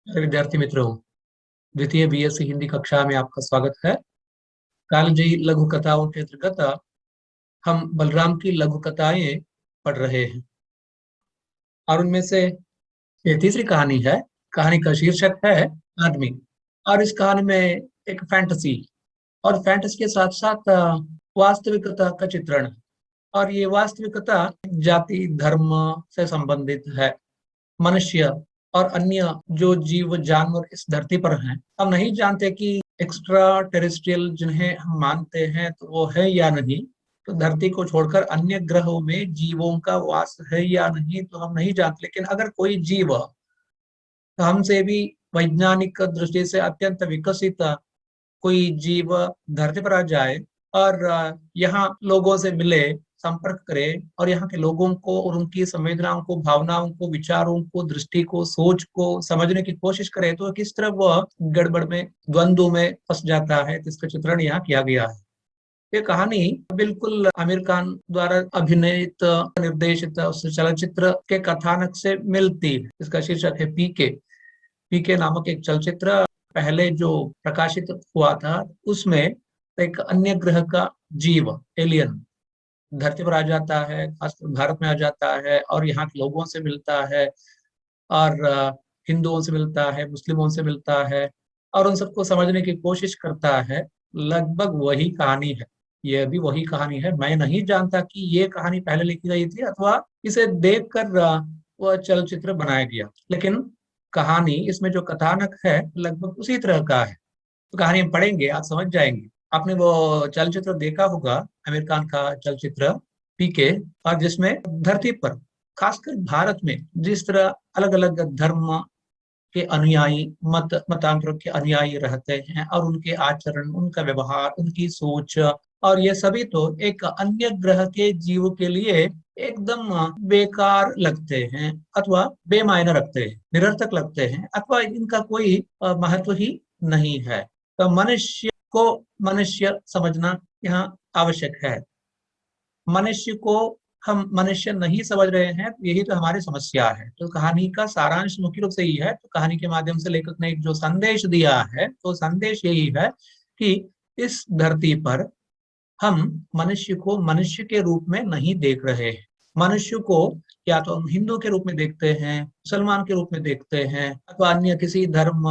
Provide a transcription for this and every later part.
विद्यार्थी मित्रों, द्वितीय बीएससी हिंदी कक्षा में आपका स्वागत है। कालजयी लघु कथाओं के अंतर्गत हम बलराम की लघु कथाएं पढ़ रहे हैं और उनमें से ये तीसरी कहानी है। कहानी का शीर्षक है आदमी। और इस कहानी में एक फैंटेसी और फैंटेसी के साथ साथ वास्तविकता का चित्रण है। और ये वास्तविकता जाति धर्म से संबंधित है। मनुष्य और अन्य जो जीव जानवर इस धरती पर हैं, हम नहीं जानते कि एक्स्ट्रा टेरेस्ट्रियल जिन्हें हम मानते हैं तो वो है या नहीं। तो धरती को छोड़कर अन्य ग्रहों में जीवों का वास है या नहीं तो हम नहीं जानते। लेकिन अगर कोई जीव हमसे भी वैज्ञानिक दृष्टि से अत्यंत विकसित कोई जीव धरती पर आ जाए और यहाँ लोगों से मिले, संपर्क करे और यहाँ के लोगों को और उनकी संवेदनाओं को, भावनाओं को, विचारों को, दृष्टि को, सोच को समझने की कोशिश करे तो किस तरह वह गड़बड़ में, द्वंद्व में फंस जाता है, तो इसका चित्रण यहाँ किया गया है। ये कहानी बिल्कुल आमिर खान द्वारा अभिनीत निर्देशित उस चलचित्र के कथानक से मिलती है। इसका शीर्षक है पीके। पीके नामक एक चलचित्र पहले जो प्रकाशित हुआ था, उसमें एक अन्य ग्रह का जीव, एलियन, धरती पर आ जाता है, खासकर भारत में आ जाता है और यहाँ के लोगों से मिलता है और हिंदुओं से मिलता है, मुस्लिमों से मिलता है और उन सबको समझने की कोशिश करता है। लगभग वही कहानी है, यह भी वही कहानी है। मैं नहीं जानता कि ये कहानी पहले लिखी गई थी अथवा इसे देखकर वह चलचित्र बनाया गया, लेकिन कहानी, इसमें जो कथानक है लगभग उसी तरह का है। तो कहानी हम पढ़ेंगे, आप समझ जाएंगे। आपने वो चलचित्र देखा होगा, आमिर खान का चलचित्र पीके, और जिसमें धरती पर, खासकर भारत में, जिस तरह अलग अलग धर्म के अनुयायी, मतांतरों के अनुयायी रहते हैं और उनके आचरण, उनका व्यवहार, उनकी सोच, और ये सभी तो एक अन्य ग्रह के जीव के लिए एकदम बेकार लगते हैं अथवा बेमायने रखते हैं, निरर्थक लगते हैं अथवा इनका कोई महत्व ही नहीं है। तो मनुष्य को मनुष्य समझना यहाँ आवश्यक है। मनुष्य को हम मनुष्य नहीं समझ रहे हैं, तो यही तो हमारी समस्या है। तो कहानी का सारांश मुख्य रूप से यही है। तो कहानी के माध्यम से लेखक ने एक जो संदेश दिया है, तो संदेश यही है कि इस धरती पर हम मनुष्य को मनुष्य के रूप में नहीं देख रहे हैं। मनुष्य को या तो हम हिंदू के रूप में देखते हैं, मुसलमान के रूप में देखते हैं अथवा अन्य किसी धर्म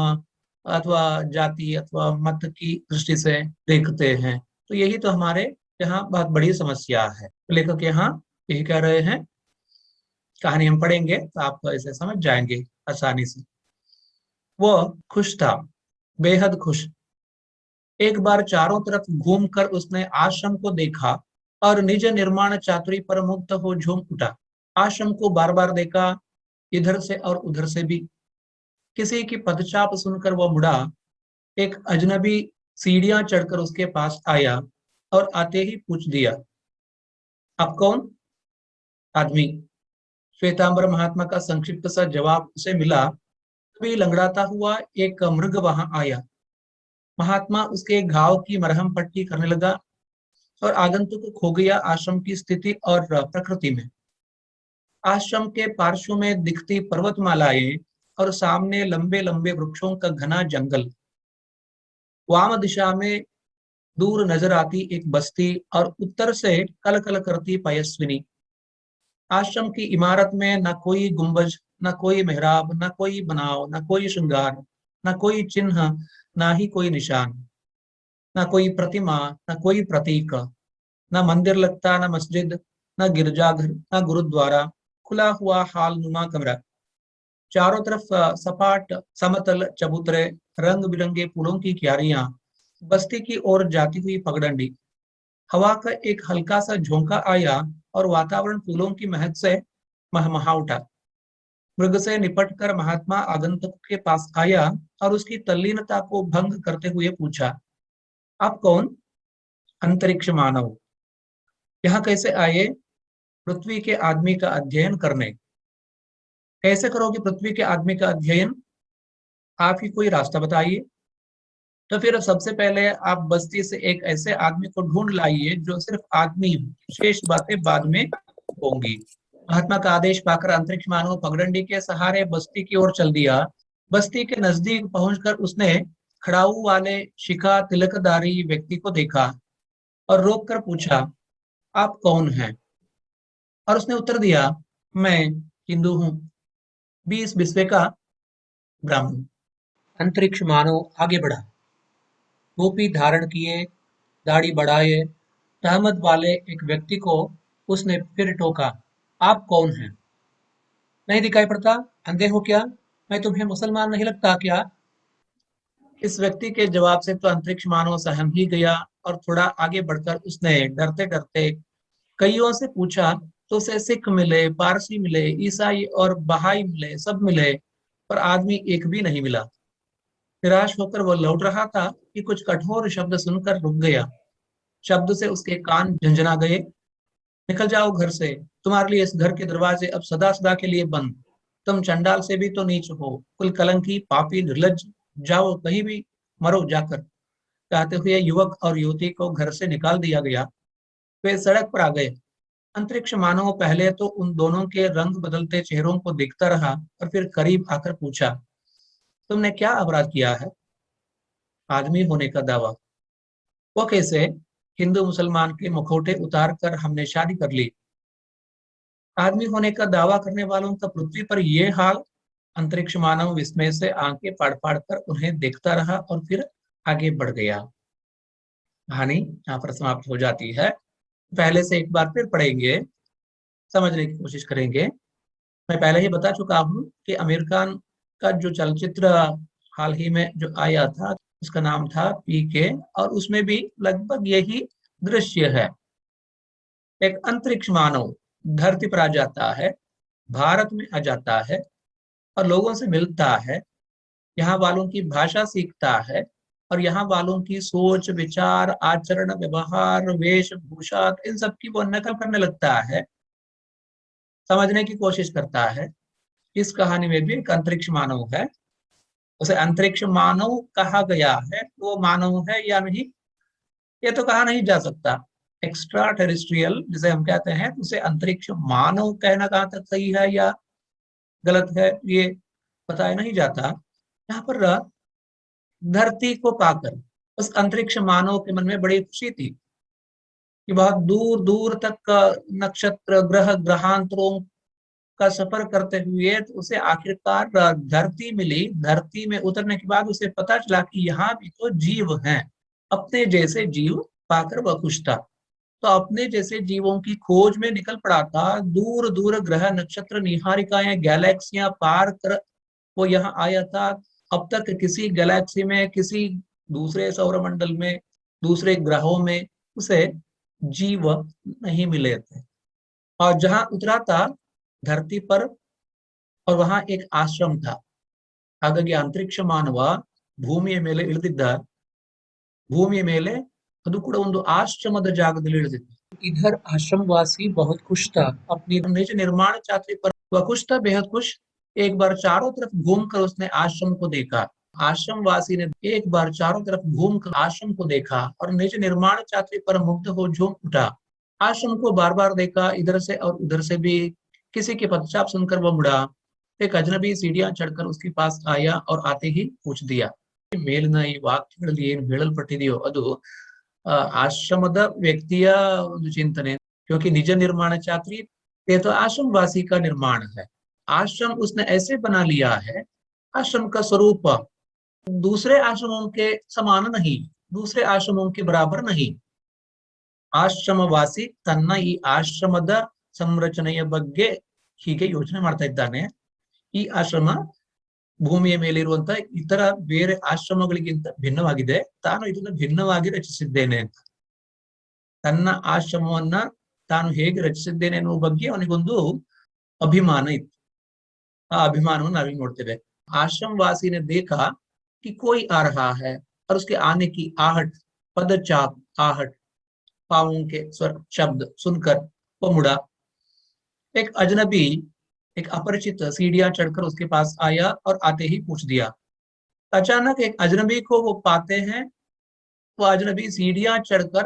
अथवा जाति अथवा मत की दृष्टि से देखते हैं। तो यही तो हमारे यहाँ बहुत बड़ी समस्या है। लेखक यहाँ यही कह रहे हैं। कहानी हम पढ़ेंगे तो आप इसे समझ जाएंगे आसानी से। वो खुश था, बेहद खुश। एक बार चारों तरफ घूमकर उसने आश्रम को देखा और निज निर्माण चातुरी पर मुग्ध हो झूम उठा। आश्रम को बार बार देखा, इधर से और उधर से भी। किसी की पदचाप सुनकर वह मुड़ा। एक अजनबी सीढ़ियां चढ़कर उसके पास आया और आते ही पूछ दिया, आप कौन? आदमी। श्वेतांबर महात्मा का संक्षिप्त सा जवाब उसे मिला। तभी लंगड़ाता हुआ एक मृग वहां आया। महात्मा उसके घाव की मरहम पट्टी करने लगा और आगंतुक खो गया आश्रम की स्थिति और प्रकृति में। आश्रम के पार्श्व में दिखती पर्वतमालाएं और सामने लंबे लंबे वृक्षों का घना जंगल। वाम दिशा में दूर नजर आती एक बस्ती और उत्तर से कल कल करती पयस्विनी। आश्रम की इमारत में न कोई गुंबज, न कोई मेहराब, न कोई बनाव, न कोई श्रृंगार, न कोई चिन्ह, न ही कोई निशान, न कोई प्रतिमा, न कोई प्रतीक, न मंदिर लगता, न मस्जिद, न गिरजाघर, न गुरुद्वारा। खुला हुआ हाल नुमा कमरा। चारों तरफ सपाट समतल चबूतरे, रंग बिरंगे फूलों की क्यारियां, बस्ती की ओर जाती हुई पगडंडी। हवा का एक हल्का सा झोंका आया और वातावरण फूलों की महक से महमहा उठा। मृग से निपटकर महात्मा आगंतुक के पास आया और उसकी तल्लीनता को भंग करते हुए पूछा, आप कौन? अंतरिक्ष मानव। यहाँ कैसे आए? पृथ्वी के आदमी का अध्ययन करने। कैसे करोगे पृथ्वी के आदमी का अध्ययन? आप ही कोई रास्ता बताइए। तो फिर सबसे पहले आप बस्ती से एक ऐसे आदमी को ढूंढ लाइए जो सिर्फ आदमी हो, शेष बातें बाद में होंगी। महात्मा का आदेश पाकर अंतरिक्ष मानव पगडंडी के सहारे बस्ती की ओर चल दिया। बस्ती के नजदीक पहुंचकर उसने खड़ाऊ वाले शिखा तिलकधारी व्यक्ति को देखा और रोककर पूछा, आप कौन हैं? और उसने उत्तर दिया, मैं हिंदू हूँ, 20 बिस्वे का ब्राह्मण। अंतरिक्ष मानव आगे बढ़ा, टोपी धारण किए, दाढ़ी बढ़ाए, तहमत वाले एक व्यक्ति को उसने फिर टोका, आप कौन हैं? नहीं दिखाई पड़ता? अंधे हो क्या? मैं तुम्हें मुसलमान नहीं लगता क्या? इस व्यक्ति के जवाब से तो अंतरिक्ष मानव सहम ही गया और थोड़ा आगे बढ़कर उसने डरते डरते कईयों से पूछा, तो उसे सिख मिले, पारसी मिले, ईसाई और बहाई मिले, सब मिले, पर आदमी एक भी नहीं मिला। निराश होकर वो लौट रहा था कि कुछ कठोर शब्द सुनकर रुक गया। शब्द से उसके कान झंझना गए, निकल जाओ घर से, तुम्हारे लिए इस घर के दरवाजे अब सदा सदा के लिए बंद। तुम चंडाल से भी तो नीच हो, कुल कलंकी, पापी, निर्लज्ज, जाओ कहीं भी मरो जाकर। कहते हुए युवक और युवती को घर से निकाल दिया गया। वे सड़क पर आ गए। अंतरिक्ष मानव पहले तो उन दोनों के रंग बदलते चेहरों को देखता रहा और फिर करीब आकर पूछा, तुमने क्या अपराध किया है? आदमी होने का दावा। वो कैसे? हिंदू मुसलमान के मुखौटे उतार कर हमने शादी कर ली। आदमी होने का दावा करने वालों का पृथ्वी पर यह हाल। अंतरिक्ष मानव विस्मय से आंखें फाड़ फाड़ कर उन्हें देखता रहा और फिर आगे बढ़ गया। कहानी यहाँ पर समाप्त हो जाती है। पहले से एक बार फिर पढ़ेंगे, समझने की कोशिश करेंगे। मैं पहले ही बता चुका हूँ कि आमिर खान का जो चलचित्र हाल ही में जो आया था उसका नाम था पीके, और उसमें भी लगभग यही दृश्य है। एक अंतरिक्ष मानव धरती पर आ जाता है, भारत में आ जाता है और लोगों से मिलता है, यहाँ वालों की भाषा सीखता है और यहाँ वालों की सोच, विचार, आचरण, व्यवहार, वेशभूषा, इन सब की वो नकल करने लगता है, समझने की कोशिश करता है। इस कहानी में भी एक अंतरिक्ष मानव है। उसे अंतरिक्ष मानव कहा गया है, वो मानव है या नहीं ये तो कहा नहीं जा सकता। एक्स्ट्रा टेरिस्ट्रियल जिसे हम कहते हैं, उसे अंतरिक्ष मानव कहना कहाँ तक सही है या गलत है ये बताया नहीं जाता। यहाँ पर धरती को पाकर उस अंतरिक्ष मानव के मन में बड़ी खुशी थी कि बहुत दूर दूर तक नक्षत्र, ग्रह, ग्रहांतरों का सफर करते हुए तो उसे आखिरकार धरती मिली। धरती में उतरने के बाद उसे पता चला कि यहाँ भी तो जीव हैं। अपने जैसे जीव पाकर वह खुश था, तो अपने जैसे जीवों की खोज में निकल पड़ा था। दूर दूर ग्रह, नक्षत्र, निहारिकाएं, गैलेक्सियां पार कर वो यहाँ आया था। अब तक किसी गैलेक्सी में, किसी दूसरे सौरमंडल में, दूसरे ग्रहों में उसे जीव नहीं मिले थे। और जहां उतरा था धरती पर, और वहां एक आश्रम था। ಹಾಗಾಗಿ ಅಂತರಿಕ್ಷ ಮಾನವ ಭೂಮಿಯ ಮೇಲೆ ಇಳಿದಿದ್ದ. ಭೂಮಿಯ ಮೇಲೆ ಅದು ಕೂಡ ಒಂದು आश्रमದ ಜಾಗದಲ್ಲಿ ಇಳಿದಿತ್ತು। इधर आश्रमवासी बहुत खुश था, अपनी निज निर्माण चातरी पर वह खुश था, बेहद खुश। एक बार चारों तरफ घूमकर उसने आश्रम को देखा। आश्रमवासी ने एक बार चारों तरफ घूमकर आश्रम को देखा और निज निर्माण चातरी पर मुग्ध हो झूम उठा। आश्रम को बार बार देखा, इधर से और उधर से भी। किसी के पदचाप सुनकर वह मुड़ा। एक अजनबी सीढ़ियां चढ़कर उसके पास आया और आते ही पूछ दिया, ಮೇಲಿನ ಈ ವಾಕ್ಯಗಳಲ್ಲಿ ಏನು ಹೇಳಲ್ಪಟ್ಟಿದೆಯೋ ಅದು आश्रमದ ವ್ಯಕ್ತಿಯ ಒಂದು ಚಿಂತನೆ, क्योंकि निज निर्माण चातरी ये तो आश्रमवासी का निर्माण है। आश्रम उसने ऐसे बना लिया है, आश्रम का स्वरूप दूसरे आश्रमों के समान नहीं, दूसरे आश्रमों के बराबर नहीं। ಆಶ್ರಮವಾಸಿ ತನ್ನ ಈ ಆಶ್ರಮದ ಸಂರಚನೆಯ ಬಗ್ಗೆ ಹೀಗೆ ಯೋಚನೆ ಮಾಡ್ತಾ ಇದ್ದಾನೆ. ಈ ಆಶ್ರಮ ಭೂಮಿಯ ಮೇಲಿರುವಂತ ಇತರ ಬೇರೆ ಆಶ್ರಮಗಳಿಗಿಂತ ಭಿನ್ನವಾಗಿದೆ, ತಾನು ಇದನ್ನು ಭಿನ್ನವಾಗಿ ರಚಿಸಿದ್ದೇನೆ ಅಂತ. ತನ್ನ ಆಶ್ರಮವನ್ನ ತಾನು ಹೇಗೆ ರಚಿಸಿದ್ದೇನೆ ಅನ್ನುವ ಬಗ್ಗೆ ಅವನಿಗೊಂದು ಅಭಿಮಾನ ಇತ್ತು। ಆ ಅಭಿಮಾನವನ್ನು ನಾವಿಲ್ಲಿ ನೋಡ್ತೇವೆ। आश्रमवासी ने देखा कि कोई आ रहा है और उसके आने की आहट, पदचाप, आहट, पांवों के स्वर, शब्द सुनकर वो मुड़ा। एक अजनबी, एक अपरिचित सीढ़ियां चढ़कर उसके पास आया और आते ही पूछ दिया। अचानक एक अजनबी को वो पाते हैं। वो अजनबी सीढ़ियां चढ़कर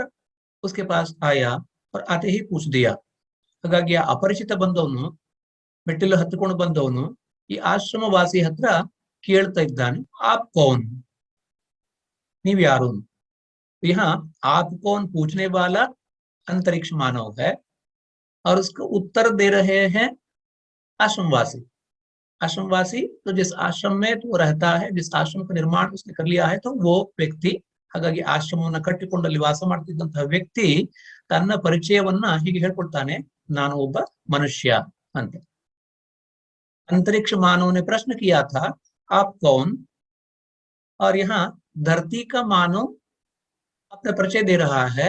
उसके पास आया और आते ही पूछ दिया। ಹಾಗಾಗಿ ಅಪರಿಚಿತ ಬಂದವನು ಮೆಟ್ಟಿಲು ಹತ್ತಿಕೊಂಡು ಬಂದವನು ಈ ಆಶ್ರಮವಾಸಿ ಹತ್ರ ಕೇಳ್ತಾ ಇದ್ದಾನೆ आप कौन, ನೀವ್ ಯಾರು। यहाँ आप कौन पूछने वाला अंतरिक्ष मानव है और उसको उत्तर दे रहे हैं आश्रमवासी। आश्रमवासी तो जिस आश्रम में तो रहता है, जिस आश्रम का निर्माण उसने कर लिया है, तो वो व्यक्ति, ಹಾಗಾಗಿ ಆಶ್ರಮವನ್ನು ಕಟ್ಟಿಕೊಂಡಲ್ಲಿ ವಾಸ ಮಾಡ್ತಿದ್ದಂತಹ ವ್ಯಕ್ತಿ ತನ್ನ ಪರಿಚಯವನ್ನ ಹೀಗೆ ಹೇಳ್ಕೊಳ್ತಾನೆ, ನಾನು ಒಬ್ಬ ಮನುಷ್ಯ ಅಂತ। अंतरिक्ष मानव ने प्रश्न किया था आप कौन, और यहाँ धरती का मानव अपना परिचय दे रहा है,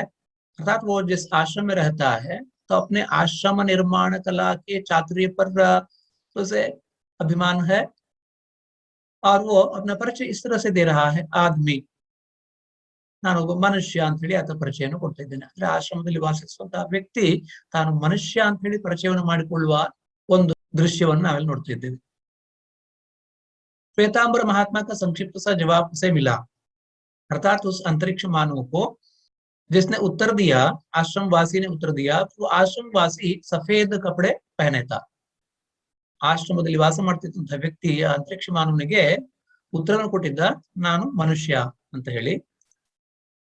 अर्थात वो जिस आश्रम में रहता है तो अपने आश्रम निर्माण कला के चातुर्य पर उसे अभिमान है, और वो अपना परिचय इस तरह से दे रहा है, आदमी, ನಾನೊಬ್ಬ ಮನುಷ್ಯ ಅಂತ ಹೇಳಿ ಆತ ಪರಿಚಯವನ್ನು ಕೊಡ್ತಾ ಇದ್ದೇನೆ। ಅಂದ್ರೆ ಆಶ್ರಮದಲ್ಲಿ ವಾಸಿಸುವಂತಹ ವ್ಯಕ್ತಿ ತಾನು ಮನುಷ್ಯ ಅಂತ ಹೇಳಿ ಪರಿಚಯವನ್ನು ಮಾಡಿಕೊಳ್ಳುವ ಒಂದು दृश्यವನ್ನು ನಾವೆಲ್ಲಿ ನೋಡ್ತಾ ಇದ್ದೇವೆ। श्वेतांबर महात्मा का संक्षिप्त सा जवाब से मिला, अर्थात उस अंतरिक्ष मानव को जिसने उत्तर दिया, आश्रमवासी ने उत्तर दिया, तो आश्रमवासी सफेद कपड़े पहने था। ಆಶ್ರಮದಲ್ಲಿ ವಾಸ ಮಾಡ್ತಿದ್ದಂತಹ ವ್ಯಕ್ತಿ ಅಂತರಿಕ್ಷ ಮಾನವನಿಗೆ ಉತ್ತರವನ್ನು ಕೊಟ್ಟಿದ್ದ, ನಾನು ಮನುಷ್ಯ ಅಂತ ಹೇಳಿ।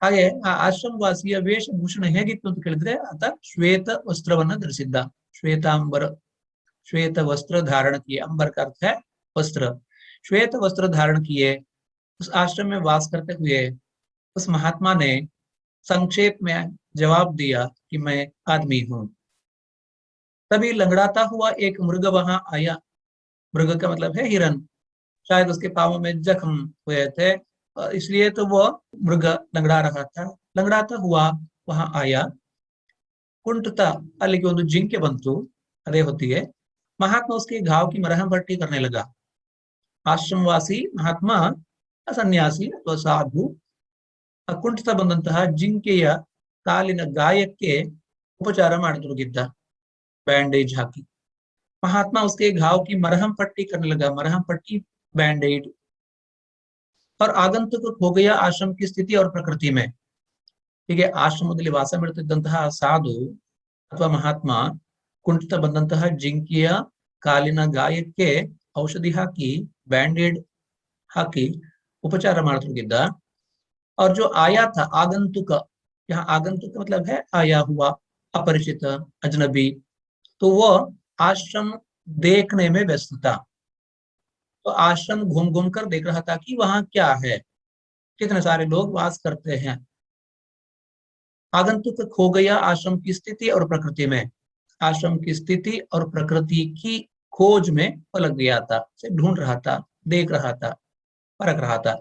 ಹಾಗೆ ಆ ಆಶ್ರಮವಾಸಿಯ ವೇಷಭೂಷಣ ಹೇಗಿತ್ತು ಅಂತ ಕೇಳಿದ್ರೆ, ಆತ ಶ್ವೇತ ವಸ್ತ್ರವನ್ನ ಧರಿಸಿದ್ದ, श्वेतांबर, श्वेत वस्त्र धारण किए, अंबर का अर्थ है वस्त्र, श्वेत वस्त्र धारण किए उस आश्रम में वास करते हुए उस महात्मा ने संक्षेप में जवाब दिया कि मैं आदमी हूं। तभी लंगड़ाता हुआ एक मृग वहां आया, मृग का मतलब है हिरन, शायद उसके पांवों में जख्म हुए थे इसलिए तो वो मृग लंगड़ा रहा था। लंगड़ाता हुआ वहां आया, कुंठता अಲ್ಲಿಗೆ ಒಂದು ಜಿಂಕೆ ಬಂತು, ಅದೇ ಹೊತ್ತಿಗೆ महात्मा उसके घाव की मरहम पट्टी करने लगा। आश्रमवासी महात्मा सन्यासी अथवा साधु ಕುಂಠಿತ ಬಂದಂತಹ ಜಿಂಕೆಯ ಕಾಲಿನ ಗಾಯಕ್ಕೆ ಉಪಚಾರ ಮಾಡತೊಡಗಿದ್ದ, बैंडेज हाकी। महात्मा उसके घाव की मरहम पट्टी करने लगा, मरहम पट्टी बैंडेड। और आगंतुक हो गया आश्रम की स्थिति और प्रकृति में, ಹೀಗೆ ಆಶ್ರಮದಲ್ಲಿ ವಾಸ ಮಾಡ್ತಿದ್ದಂತಹ ಸಾಧು ಅಥವಾ ಮಹಾತ್ಮ ಕುಂಠಿತ ಬಂದಂತಹ ಜಿಂಕೆಯ ಕಾಲಿನ ಗಾಯಕ್ಕೆ ಔಷಧಿ ಹಾಕಿ, बैंडेड हाकी उपचार ಮಾಡತೊಡಗಿದ್ದ। और जो आया था आगंतुक, यहाँ आगंतुक मतलब है आया हुआ, अपरिचित, अजनबी, तो वो आश्रम देखने में व्यस्त था। तो आश्रम घूम घूम कर देख रहा था कि वहां क्या है, कितने सारे लोग वास करते हैं। आगंतुक खो गया आश्रम की स्थिति और प्रकृति में, आश्रम की स्थिति और प्रकृति की खोज में पलक गया था, से ढूंढ रहा था, देख रहा था, परख रहा था।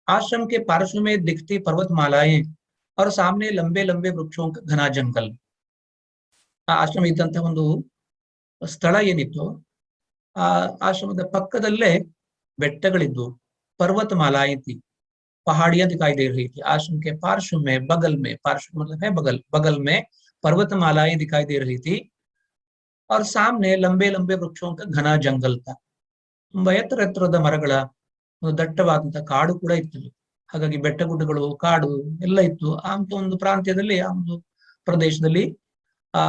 आश्रम के पार्श्व में दिखती पर्वतमालाएं और सामने लंबे लंबे वृक्षों का घना जंगल। ಆಶ್ರಮ ಇದ್ದಂತಹ ಒಂದು ಸ್ಥಳ ಏನಿತ್ತು, ಆ ಆಶ್ರಮದ ಪಕ್ಕದಲ್ಲೇ ಬೆಟ್ಟಗಳಿದ್ವು, पर्वतमालाएं थी, पहाड़ियां दिखाई दे रही थी। आश्रम के पार्श्व में, बगल में, पार्श्व मतलब है बगल, बगल में पर्वतमालाएं दिखाई दे रही थी, और सामने लंबे लंबे वृक्षों का घना जंगल था। ತುಂಬಾ ಎತ್ತರ ಎತ್ತರದ ಮರಗಳ ಒಂದು ದಟ್ಟವಾದಂತಹ ಕಾಡು ಕೂಡ ಇತ್ತು, ಹಾಗಾಗಿ ಬೆಟ್ಟ ಗುಡ್ಡಗಳು, ಕಾಡು ಎಲ್ಲ ಇತ್ತು। ಅಂತ ಒಂದು ಪ್ರಾಂತ್ಯದಲ್ಲಿ, ಆ ಒಂದು ಪ್ರದೇಶದಲ್ಲಿ ಆ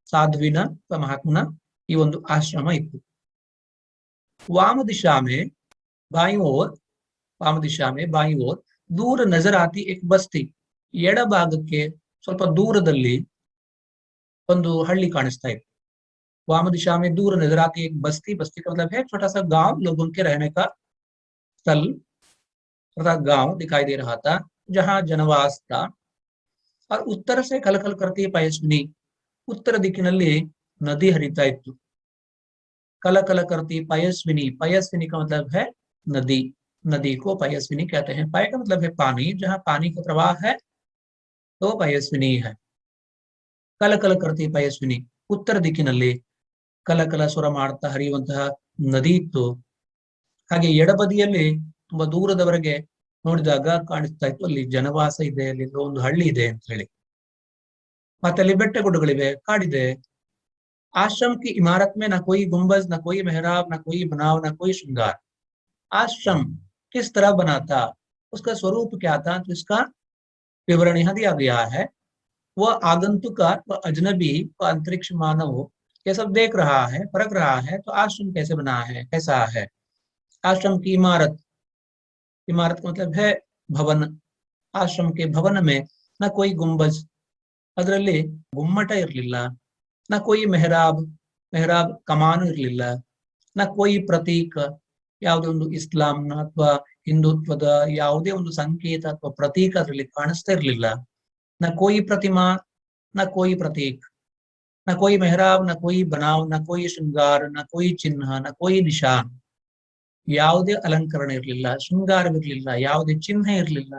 साधुविन महात्मन ಈ ಒಂದು ಆಶ್ರಮ ಇತ್ತು। वाम दिशा में बाईं ओर, वाम दिशा में बाईं ओर दूर नजर आती एक बस्ती, ಎಡಭಾಗಕ್ಕೆ ಸ್ವಲ್ಪ ದೂರದಲ್ಲಿ ಒಂದು ಹಳ್ಳಿ ಕಾಣಿಸ್ತಾ ಇತ್ತು। वाम दिशा में दूर नजर आती एक बस्ती, बस्ती का मतलब है छोटा सा गांव, लोगों के रहने का स्थल अर्थात गांव दिखाई दे रहा था जहां जनवास था। और उत्तर से कलकल करती पयस्विनी, उत्तर दिक्किನಲ್ಲಿ नदी हरिता इತ್ತು। कल कल करती पयस्विनी, पयस्विनी का मतलब है नदी, नदी को पयस्विनी कहते हैं। पय का मतलब है पानी, जहां पानी का प्रवाह है तो पयस्विनी है। कल कल करती पयस्विनी, उत्तर दिक्किನಲ್ಲಿ ಕಲ ಕಲ ಸ್ವರ ಮಾಡ್ತಾ ಹರಿಯುವಂತಹ ನದಿ ಇತ್ತು। ಹಾಗೆ ಎಡಬದಿಯಲ್ಲಿ ತುಂಬಾ ದೂರದವರೆಗೆ ನೋಡಿದಾಗ ಕಾಣಿಸ್ತಾ ಇತ್ತು ಅಲ್ಲಿ ಜನವಾಸ ಇದೆ, ಅಲ್ಲಿ ಒಂದು ಹಳ್ಳಿ ಇದೆ ಅಂತ ಹೇಳಿ, ಮತ್ತೆ ಅಲ್ಲಿ ಬೆಟ್ಟ ಗುಡ್ಡಗಳಿವೆ, ಕಾಡಿದೆ। आश्रम की इमारत में न कोई गुंबज, न कोई मेहराब, न कोई बनाव, न कोई श्रृंगार। आश्रम किस तरह बना था, उसका स्वरूप क्या था, तो इसका विवरण यहाँ दिया गया है। वह आगंतुक व अजनबी व अंतरिक्ष मानव ये सब देख रहा है, परख रहा है, तो आश्रम कैसे बना है, कैसा है। आश्रम की इमारत, इमारत का मतलब है भवन। आश्रम के भवन में न कोई गुंबज, ಅದರಲ್ಲಿ ಗುಮ್ಮಟ ಇರಲಿಲ್ಲ, ನ कोई ಮೆಹರಾಬ್, ಮೆಹರಾಬ್ ಕಮಾನು ಇರಲಿಲ್ಲ, ನ कोई ಪ್ರತೀಕ, ಯಾವುದೇ ಒಂದು ಇಸ್ಲಾಂನ ಅಥವಾ ಹಿಂದುತ್ವದ ಯಾವುದೇ ಒಂದು ಸಂಕೇತ ಅಥವಾ ಪ್ರತೀಕ ಅದರಲ್ಲಿ ಕಾಣಿಸ್ತಾ ಇರಲಿಲ್ಲ. ನ कोई ಪ್ರತಿಮಾ, ನ कोई ಪ್ರತೀಕ್, ನ कोई ಮೆಹರಾಬ್, ನ कोई ಬನಾವ್, ನ कोई ಶೃಂಗಾರ, ನ कोई ಚಿಹ್ನ, ನ कोई ನಿಶಾನ್. ಯಾವುದೇ ಅಲಂಕರಣ ಇರಲಿಲ್ಲ, ಶೃಂಗಾರವಿರಲಿಲ್ಲ, ಯಾವುದೇ ಚಿಹ್ನೆ ಇರಲಿಲ್ಲ,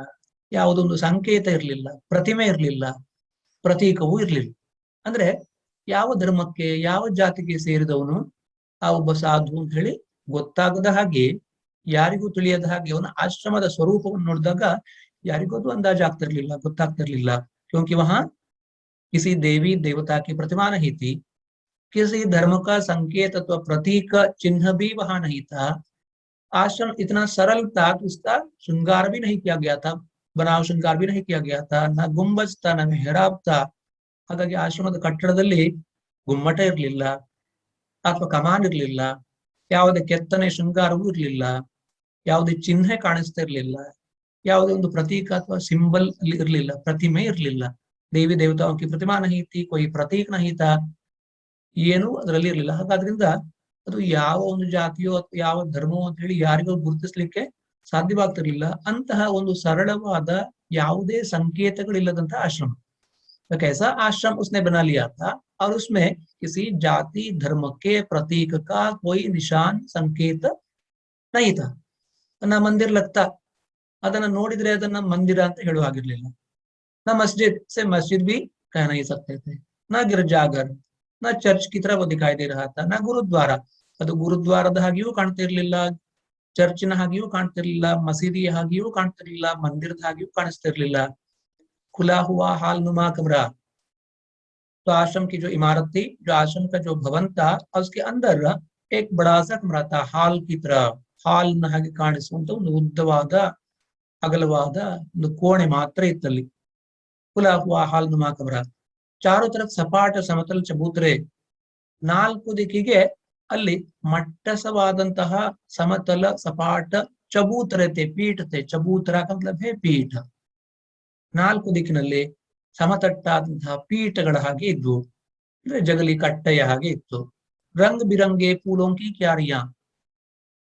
ಯಾವುದೊಂದು ಸಂಕೇತ ಇರಲಿಲ್ಲ, ಪ್ರತಿಮೆ ಇರಲಿಲ್ಲ, ಪ್ರತೀಕವೂ ಇರಲಿಲ್ಲ. ಅಂದ್ರೆ ಯಾವ ಧರ್ಮಕ್ಕೆ ಯಾವ ಜಾತಿಗೆ ಸೇರಿದವನು ಆ ಒಬ್ಬ ಸಾಧು ಅಂತ ಹೇಳಿ ಗೊತ್ತಾಗದ ಹಾಗೆ, ಯಾರಿಗೂ ತಿಳಿಯದ ಹಾಗೆ ಅವನ ಆಶ್ರಮದ ಸ್ವರೂಪವನ್ನು ನೋಡಿದಾಗ ಯಾರಿಗೂ ಅದು ಅಂದಾಜಾಗ್ತಿರ್ಲಿಲ್ಲ, ಗೊತ್ತಾಗ್ತಿರ್ಲಿಲ್ಲ. क्योंकि वहां किसी देवी देवता की प्रतिमा नहीं थी, किसी धर्म का संकेत अथवा प्रतीक चिन्ह भी वहां नहीं था। आश्रम इतना सरल था कि उसका श्रृंगार भी नहीं किया गया था, बनाव श्रृंगार भी नहीं किया गया था, न गुंबज था, न मेहराब था. ಹಾಗಾಗಿ ಆಶ್ರಮದ ಕಟ್ಟಡದಲ್ಲಿ ಗುಮ್ಮಟ ಇರಲಿಲ್ಲ ಅಥವಾ ಕಮಾನ್ ಇರಲಿಲ್ಲ, ಯಾವುದೇ ಕೆತ್ತನೆ ಶೃಂಗಾರವೂ ಇರಲಿಲ್ಲ, ಯಾವುದೇ ಚಿಹ್ನೆ ಕಾಣಿಸ್ತಾ ಇರಲಿಲ್ಲ, ಯಾವುದೇ ಒಂದು ಪ್ರತೀಕ ಅಥವಾ ಸಿಂಬಲ್ ಇರಲಿಲ್ಲ, ಪ್ರತಿಮೆ ಇರಲಿಲ್ಲ. ದೇವಿ ದೇವತಾओं की प्रतिमा नहीं थी, कोई प्रतीक नहीं था, ಏನೂ ಅದರಲ್ಲಿ ಇರಲಿಲ್ಲ. ಹಾಗಾದ್ರಿಂದ ಅದು ಯಾವ ಒಂದು ಜಾತಿಯೋ ಅಥವಾ ಯಾವ ಧರ್ಮವೋ ಅಂತ ಹೇಳಿ ಯಾರಿಗೂ ಗುರುತಿಸ್ಲಿಕ್ಕೆ ಸಾಧ್ಯವಾಗ್ತಿರ್ಲಿಲ್ಲ. ಅಂತಹ ಒಂದು ಸರಳವಾದ ಯಾವುದೇ ಸಂಕೇತಗಳಿಲ್ಲದಂತಹ ಆಶ್ರಮ. तो कैसा आश्रम उसने बना लिया था, और उसमें किसी जाति धर्म के प्रतीक का कोई निशान संकेत नहीं था. ना मंदिर लगता, ಅದನ್ನ ನೋಡಿದ್ರೆ ಅದನ್ನ ಮಂದಿರ ಅಂತ ಹೇಳುವಾಗಿರ್ಲಿಲ್ಲ. ना मस्जिद से मस्जिद भी कह नहीं सकते थे, ना गिरजाघर, ना चर्च की तरह वो दिखाई दे रहा था, ना गुरुद्वारा, ಅದು ಗುರುದ್ವಾರದ ಹಾಗೆಯೂ ಕಾಣ್ತಿರ್ಲಿಲ್ಲ, ಚರ್ಚಿನ ಹಾಗೆಯೂ ಕಾಣ್ತಿರ್ಲಿಲ್ಲ, ಮಸೀದಿಯ ಹಾಗೆಯೂ ಕಾಣ್ತಿರ್ಲಿಲ್ಲ, ಮಂದಿರದ ಹಾಗೆಯೂ ಕಾಣಿಸ್ತಿರ್ಲಿಲ್ಲ. खुला हुआ हाल नुमा कमरा. तो आश्रम की जो इमारत थी, जो आश्रम का जो भवन था, उसके अंदर एक बड़ा सा कमरा था, हाल की तरह. ಹಾಲ್ ನ ಹಾಗೆ ಕಾಣಿಸುವಂತ ಒಂದು ಉದ್ದವಾದ ಅಗಲವಾದ ಒಂದು ಕೋಣೆ ಮಾತ್ರ ಇತ್ತಲ್ಲಿ. खुला हुआ हाल नुमा कमरा. चारों तरफ सपाट समतल चबूतरे, ನಾಲ್ಕು ದಿಕ್ಕಿಗೆ ಅಲ್ಲಿ ಮಟ್ಟಸವಾದಂತಹ ಸಮತಲ ಸಪಾಟ ಚಬೂತರೆ ತೆ, ಪೀಠ ತೆ. ಚಬೂತರ का मतलब है ಪೀಠ. ನಾಲ್ಕು ದಿಕ್ಕಿನಲ್ಲಿ ಸಮತಟ್ಟಾದಂತಹ ಪೀಠಗಳ ಹಾಗೆ ಇದ್ವು, ಅಂದ್ರೆ ಜಗಲಿ ಕಟ್ಟೆಯ ಹಾಗೆ ಇತ್ತು. ರಂಗ್ ಬಿರಂಗೆ ಫೂಲೋಂಕಿ ಕ್ಯಾರಿಯಾ.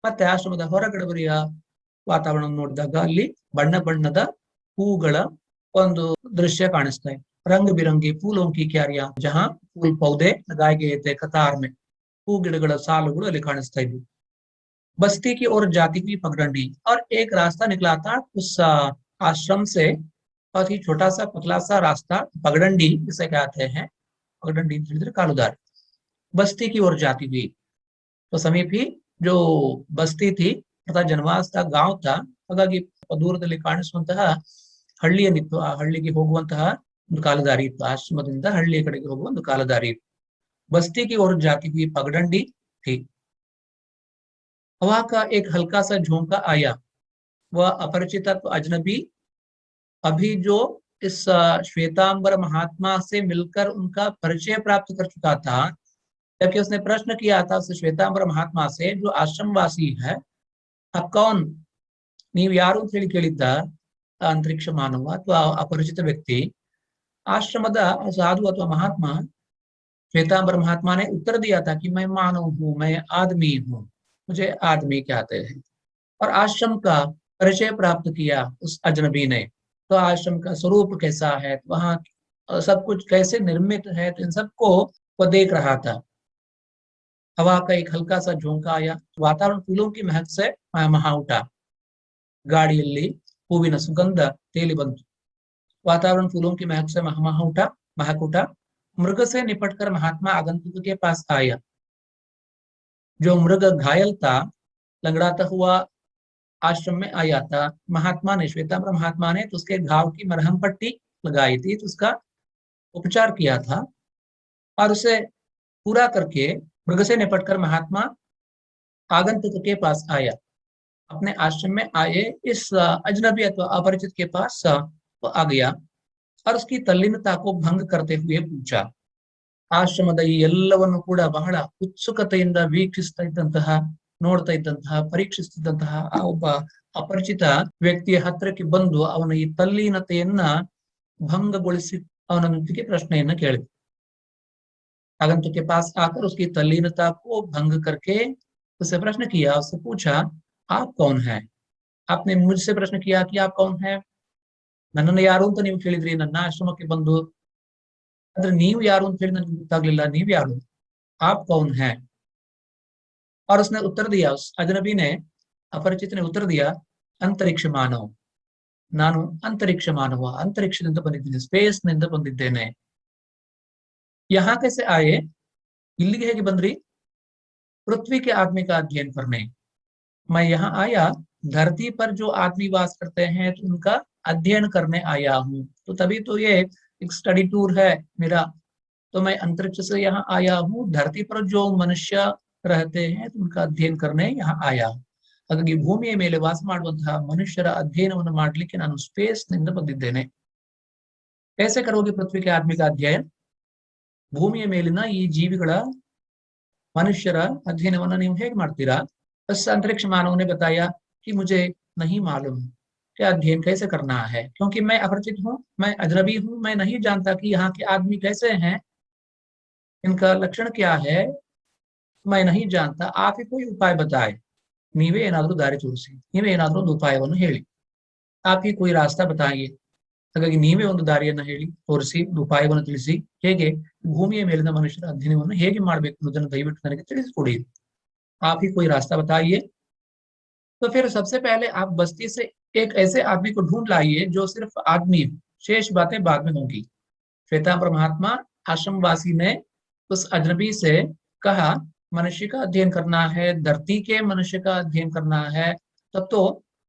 ಮತ್ತೆ ಆಶ್ರಮದ ಹೊರಗಡೆ ಬರಿಯ ವಾತಾವರಣ ನೋಡಿದಾಗ ಅಲ್ಲಿ ಬಣ್ಣ ಬಣ್ಣದ ಹೂಗಳ ಒಂದು ದೃಶ್ಯ ಕಾಣಿಸ್ತಾ ಇದೆ. ರಂಗ್ ಬಿರಂಗಿ ಫೂಲೋಂಕಿ ಕ್ಯಾರಿಯಾ, ಜಹಾ ಫೂಲ್ ಪೌಧೆ लगाए गए थे कतार में. ಹೂ ಗಿಡಗಳ ಸಾಲುಗಳು ಅಲ್ಲಿ ಕಾಣಿಸ್ತಾ ಇದ್ವು. बस्ती की ओर जाती हुई पगडंडी, और एक रास्ता निकला था उस आश्रम से, बहुत ही छोटा सा पतला सा रास्ता, पगडंडी जिसे कहते हैं. पगडंडी कालुदार. बस्ती की ओर जाती हुई, तो समीप ही जो बस्ती थी अर्थात जनवास था, गांव था. ಹಾಗಾಗಿ ದೂರದಲ್ಲಿ ಕಾಣಿಸುವಂತಹ ಹಳ್ಳಿಯಲ್ಲಿತ್ತು. ಆ ಹಳ್ಳಿಗೆ ಹೋಗುವಂತಹ ಒಂದು ಕಾಲದಾರಿ ಇತ್ತು, ಆಶ್ರಮದಿಂದ ಹಳ್ಳಿಯ ಕಡೆಗೆ ಹೋಗುವ ಒಂದು ಕಾಲದಾರಿ ಇತ್ತು. बस्ती की ओर जाती हुई पगडंडी थी. हवा का एक हल्का सा झोंका आया. वह अपरिचित अजनबी अभी जो इस श्वेतांबर महात्मा से मिलकर उनका परिचय प्राप्त कर चुका था, जबकि उसने प्रश्न किया था उस श्वेतांबर महात्मा से, जो आश्रमवासी है, आप कौन, ನೀವು ಯಾರು ಅಂತ ಹೇಳಿ ಕೇಳಿದ್ದ ಅಂತರಿಕ್ಷ ಮಾನವ ಅಥವಾ ಅಪರಿಚಿತ ವ್ಯಕ್ತಿ. आश्रमದ साधु अथवा महात्मा श्वेतांबर महात्मा ने उत्तर दिया था कि मैं मानव हूं, मैं आदमी हूं, मुझे आदमी कहते हैं. और आश्रम का परिचय प्राप्त किया उस अजनबी ने. तो आश्रम का स्वरूप कैसा है, वहां सब कुछ कैसे निर्मित है, तो इन सबको वो देख रहा था. हवा का एक हल्का सा झोंका आया. वातावरण फूलों की महक से महा उठा. ಗಾಳಿಯಲ್ಲಿ ಹೂವಿನ ಸುಗಂಧ ತೇಲಿ ಬಂತು. वातावरण फूलों की महक से महक उठा. मृग से निपटकर महात्मा आगंतुक के पास आया. जो मृग घायल था, लंगड़ाता हुआ आश्रम में आया था, महात्मा ने, श्वेतांबर महात्मा ने तो उसके घाव की मरहम पट्टी लगाई थी, तो उसका उपचार किया था. और उसे पूरा करके मृग से निपटकर महात्मा आगंतुक के पास आया. अपने आश्रम में आए इस अजनबी अथवा अपरिचित के पास वो आ गया और उसकी तल्लीनता को भंग करते हुए पूछा. ಆಶ್ರಮದ ಈ ಎಲ್ಲವನ್ನು ಕೂಡ ಬಹಳ ಉತ್ಸುಕತೆಯಿಂದ ವೀಕ್ಷಿಸ್ತಾ ಇದ್ದಂತಹ ನೋಡ್ತಾ ಇದ್ದಂತಹ ಪರೀಕ್ಷಿಸುತ್ತಿದ್ದಂತಹ ಆ ಒಬ್ಬ ಅಪರಿಚಿತ ವ್ಯಕ್ತಿಯ ಹತ್ತಿರಕ್ಕೆ ಬಂದು ಅವನ ಈ ತಲ್ಲೀನತೆಯನ್ನ ಭಂಗಗೊಳಿಸಿ ಅವನೊಂದಿಗೆ ಪ್ರಶ್ನೆಯನ್ನ ಕೇಳಿದ। आगंतुक के पास आकर उसकी तल्लीनता को भंग करके उससे प्रश्न किया, उससे पूछा आप कौन है। आपने मुझसे प्रश्न किया कि आप कौन है, ನನ್ನನ್ನು ಯಾರು ಅಂತ ನೀವು ಕೇಳಿದ್ರಿ, ನನ್ನ ಆಶ್ರಮಕ್ಕೆ ಬಂದು, ಆದ್ರೆ ನೀವು ಯಾರು ಅಂತ ಹೇಳಿ ನನಗೆ ಗೊತ್ತಾಗ್ಲಿಲ್ಲ, ನೀವು ಯಾರು, आप कौन है। और उसने उत्तर दिया, उस अजनबी ने, अपरिचित ने उत्तर दिया, अंतरिक्ष मानव, ನಾನು ಅಂತರಿಕ್ಷ ಮಾನವ, ಅಂತರಿಕ್ಷದಿಂದ ಬಂದಿದ್ದೇನೆ, ಸ್ಪೇಸ್ ನಿಂದ ಬಂದಿದ್ದೇನೆ। यहाँ कैसे आए, इಲ್ಲಿಗೆ ಹೇಗೆ ಬಂದ್ರಿ, पृथ्वी के आदमी का अध्ययन करने, मैं यहाँ आया धरती पर जो आदमी वास करते हैं तो उनका अध्ययन करने आया हूँ, तो तभी तो ये एक स्टडी टूर है मेरा, तो मैं अंतरिक्ष से यहाँ आया हूँ, धरती पर जो मनुष्य रहते हैं तो उनका अध्ययन करने यहाँ आया हूँ। ಹಾಗಾಗಿ ಭೂಮಿಯ ಮೇಲೆ ವಾಸ ಮಾಡುವಂತಹ ಮನುಷ್ಯರ ಅಧ್ಯಯನವನ್ನು ಮಾಡಲಿಕ್ಕೆ ನಾನು ಸ್ಪೇಸ್ ನಿಂದ ಬಂದಿದ್ದೇನೆ। कैसे करोगे पृथ्वी के आदमी का अध्ययन, ಭೂಮಿಯ ಮೇಲಿನ ಈ ಜೀವಿಗಳ ಮನುಷ್ಯರ ಅಧ್ಯಯನವನ್ನು ನೀವು ಹೇಗೆ ಮಾಡ್ತೀರಾ। बस अंतरिक्ष मानव ने बताया कि मुझे नहीं मालूम क्या अध्ययन कैसे करना है, क्योंकि मैं अपरिचित हूँ, मैं अजनबी हूँ, मैं नहीं जानता कि यहाँ के आदमी कैसे हैं, इनका लक्षण क्या है, मैं नहीं जानता, आप ही कोई उपाय बताए, ನೀವೇ ಏನಾದರೂ ದಾರಿ ತೋರಿಸಿ, ನೀವೇ ಏನಾದರೂ ಒಂದು ಉಪಾಯವನ್ನು ಹೇಳಿ, आप ही कोई रास्ता बताइए। ಹಾಗಾಗಿ ನೀವೇ ಒಂದು ದಾರಿಯನ್ನ ಹೇಳಿ ತೋರಿಸಿ, ಒಂದು ಉಪಾಯವನ್ನು ತಿಳಿಸಿ, ಹೇಗೆ ಭೂಮಿಯ ಮೇಲಿನ ಮನುಷ್ಯರ ಅಧ್ಯಯನವನ್ನು ಹೇಗೆ ಮಾಡಬೇಕು ಅನ್ನೋದನ್ನು ದಯವಿಟ್ಟು ನನಗೆ ತಿಳಿಸಿಕೊಡಿ, आप ही कोई रास्ता बताइए। तो फिर सबसे पहले आप बस्ती से एक ऐसे आदमी को ढूंढ लाइए जो सिर्फ आदमी हो, शेष बातें बाद में होंगी। श्वेतांबर महात्मा आश्रमवासी ने उस अजनबी से कहा, मनुष्य का अध्ययन करना है, धरती के मनुष्य का अध्ययन करना है, तब तो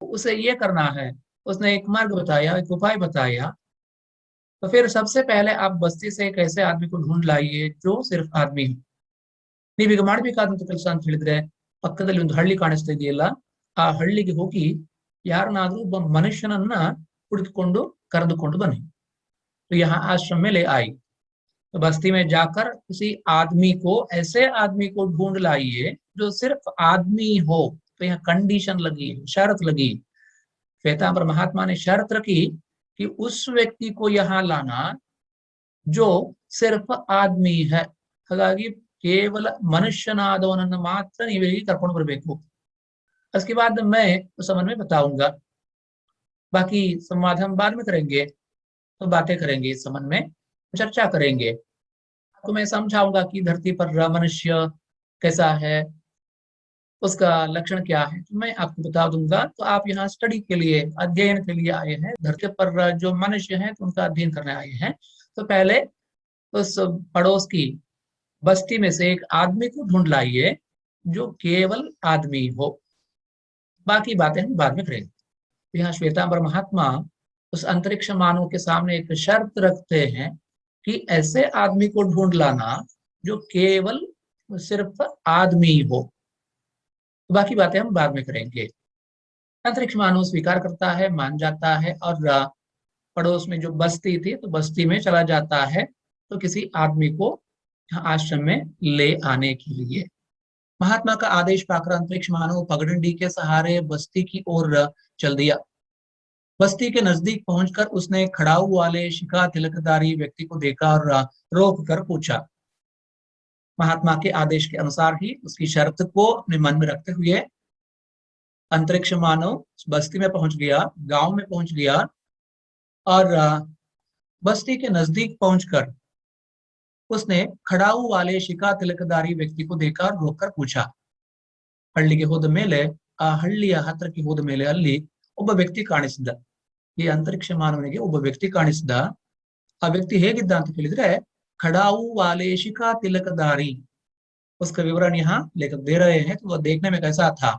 उसे ये करना है। उसने एक मार्ग बताया, एक उपाय बताया। तो फिर सबसे पहले आप बस्ती से एक ऐसे आदमी को ढूंढ लाइए जो सिर्फ आदमी हो। ನೀವೀಗ ಮಾಡ್ಬೇಕಾದಂತ ಕೆಲಸ ಅಂತ ಹೇಳಿದ್ರೆ, ಪಕ್ಕದಲ್ಲಿ ಒಂದು ಹಳ್ಳಿ ಕಾಣಿಸ್ತಾ ಇದೆಯಲ್ಲ, ಆ ಹಳ್ಳಿಗೆ ಹೋಗಿ ಯಾರನ್ನಾದ್ರೂ ಒಬ್ಬ ಮನುಷ್ಯನನ್ನ ಹುಡುಕಿಕೊಂಡು ಕರೆದುಕೊಂಡು ಬನ್ನಿ। तो यहाँ आश्रम में ले आई, तो बस्ती में जाकर किसी आदमी को, ऐसे आदमी को ढूंढ लाइए जो सिर्फ आदमी हो। तो यहाँ कंडीशन लगी, शर्त लगी, श्वेतांबर महात्मा ने शर्त रखी कि उस व्यक्ति को यहाँ लाना जो सिर्फ आदमी है। ಹಾಗಾಗಿ ಕೇವಲ ಮನುಷ್ಯನಾದವನನ್ನು ಮಾತ್ರ ನೀವು ಇಲ್ಲಿ ಕರ್ಕೊಂಡು ಬರಬೇಕು। उसके बाद मैं उस संबंध में बताऊंगा, बाकी संवाद हम बाद में करेंगे, तो बातें करेंगे, इस संबंध में चर्चा करेंगे। आपको मैं समझाऊंगा कि धरती पर मनुष्य कैसा है, उसका लक्षण क्या है, तो मैं आपको बता दूंगा। तो आप यहाँ स्टडी के लिए, अध्ययन के लिए आए हैं, धरती पर जो मनुष्य हैं तो उनका अध्ययन करने आए हैं। तो पहले उस पड़ोस की बस्ती में से एक आदमी को ढूंढ लाइए जो केवल आदमी हो, बाकी बातें हम बाद में करेंगे। यहाँ श्वेतांबर महात्मा उस अंतरिक्ष मानव के सामने एक शर्त रखते हैं कि ऐसे आदमी को ढूंढ लाना जो केवल सिर्फ आदमी हो, बाकी बातें हम बाद में करेंगे। अंतरिक्ष मानव स्वीकार करता है, मान जाता है, और पड़ोस में जो बस्ती थी तो बस्ती में चला जाता है, तो किसी आदमी को आश्रम में ले आने के लिए। महात्मा का आदेश पाकर अंतरिक्ष मानव पगडंडी के सहारे बस्ती की ओर चल दिया। बस्ती के नजदीक पहुंचकर उसने खड़ाऊ वाले शिखा तिलकधारी व्यक्ति को देखा और रोक कर पूछा। महात्मा के आदेश के अनुसार ही, उसकी शर्त को अपने मन में रखते हुए अंतरिक्ष मानव बस्ती में पहुंच गया, गांव में पहुंच गया, और बस्ती के नजदीक पहुंचकर उसने खड़ाऊ वाले शिखा तिलकधारी व्यक्ति को देखा और रोककर पूछा। ಹಳ್ಳಿಗೆ ಹೋದ ಮೇಲೆ, ಆ ಹಳ್ಳಿಯ ಹತ್ರಕ್ಕೆ ಹೋದ ಮೇಲೆ ಅಲ್ಲಿ ಒಬ್ಬ ವ್ಯಕ್ತಿ ಕಾಣಿಸಿದ, ಈ ಅಂತರಿಕ್ಷ ಮಾನವನಿಗೆ ಒಬ್ಬ ವ್ಯಕ್ತಿ ಕಾಣಿಸಿದ। ಆ ವ್ಯಕ್ತಿ ಹೇಗಿದ್ದ ಅಂತ ಕೇಳಿದ್ರೆ, खड़ाऊ वाले शिखा तिलकधारी, उसका विवरण यहाँ लेकर दे रहे हैं। तो वह देखने में कैसा था,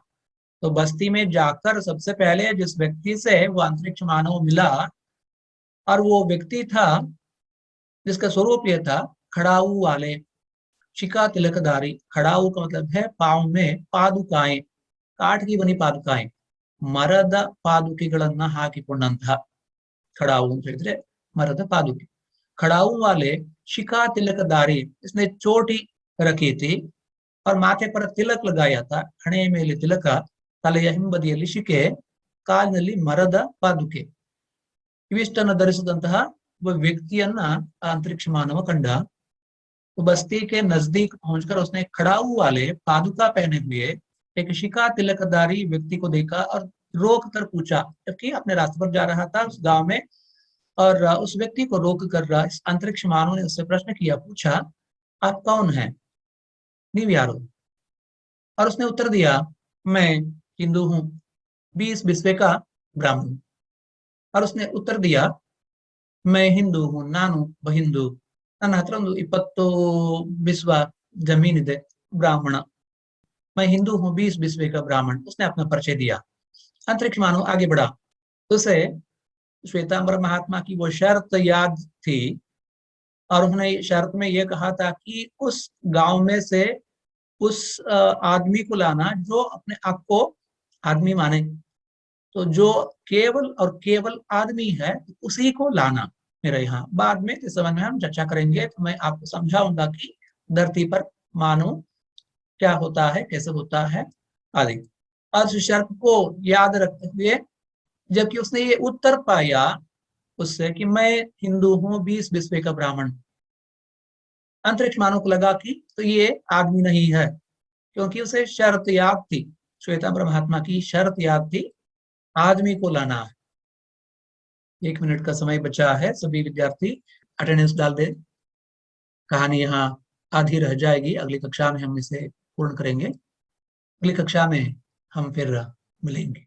तो बस्ती में जाकर सबसे पहले जिस व्यक्ति से वो अंतरिक्ष मानव मिला, और वो व्यक्ति था जिसका स्वरूप यह था, खड़ाऊ वाले शिखा तिलकधारी। खड़ाऊ का मतलब है पांव में पादुकाएं, काठ की बनी पादुकाएं, ಮರದ ಪಾದುಕೆಗಳನ್ನ ಹಾಕಿಕೊಂಡಂತಹ खड़ाऊ ಅಂತ ಹೇಳಿದ್ರೆ ಮರದ ಪಾದುಕೆ। खड़ाऊ वाले शिखा तिलकधारी, इसने चोटी रखी थी, और माथे पर तिलक लगाया था, हणे ಮೇಲೆ ತಿಲಕ, ತಲೆಯ ಹಿಂಬದಿಯಲ್ಲಿ ಶಿಕೆ, ಕಾಲಿನಲ್ಲಿ ಮರದ ಪಾದುಕೆ. ಇವಿಷ್ಟನ್ನು ಧರಿಸಿದಂತಹ ಒಬ್ಬ ವ್ಯಕ್ತಿಯನ್ನ अंतरिक्ष मानव कंड। तो बस्ती के नजदीक पहुंचकर उसने खड़ाऊ वाले पादुका पहने हुए एक शिका तिलकधारी व्यक्ति को देखा और रोक कर पूछा, जबकि अपने रास्ते पर जा रहा था उस गांव में, और उस व्यक्ति को रोक कर इस अंतरिक्ष मानव ने उससे प्रश्न किया, पूछा, आप कौन हैं, नीव यारो? और उसने उत्तर दिया, मैं हिंदू हूं, 20 बिस्वे का ब्राह्मण। और उसने उत्तर दिया, मैं हिंदू हूं, नानु हिंदू, ನನ್ನ ಹತ್ರ ಒಂದು 20 बिस्व जमीन ಇದೆ, ब्राह्मण, मैं हिंदू हूं, 20 बिस्वे का ब्राह्मण। उसने अपना परिचय दिया। अंतरिक्ष मानव आगे बढ़ा। उसे श्वेतांबर महात्मा की वो शर्त याद थी, और उन्होंने शर्त में यह कहा था कि उस गांव में से उस आदमी को लाना जो अपने आप को आदमी माने। तो जो केवल और केवल आदमी है उसी को लाना मेरे यहाँ। बाद में इस समय में हम चर्चा करेंगे, तो मैं आपको समझाऊंगा कि धरती पर मानव क्या होता है, कैसे होता है आदि। और उस शर्त को याद रखते हुए जबकि उसने ये उत्तर पाया उससे कि मैं हिंदू हूं, 20 बिस्वे का ब्राह्मण, अंतरिक्ष मानव को लगा कि तो ये आदमी नहीं है, क्योंकि उसे शर्त याद थी, श्वेतांबर महात्मा की शर्त याद थी, आदमी को लाना है। 1 मिनट का समय बचा है, सभी विद्यार्थी अटेंडेंस डाल दे। कहानी यहाँ आधी रह जाएगी, अगली कक्षा में हम इसे पूर्ण करेंगे। अगली कक्षा में हम फिर मिलेंगे।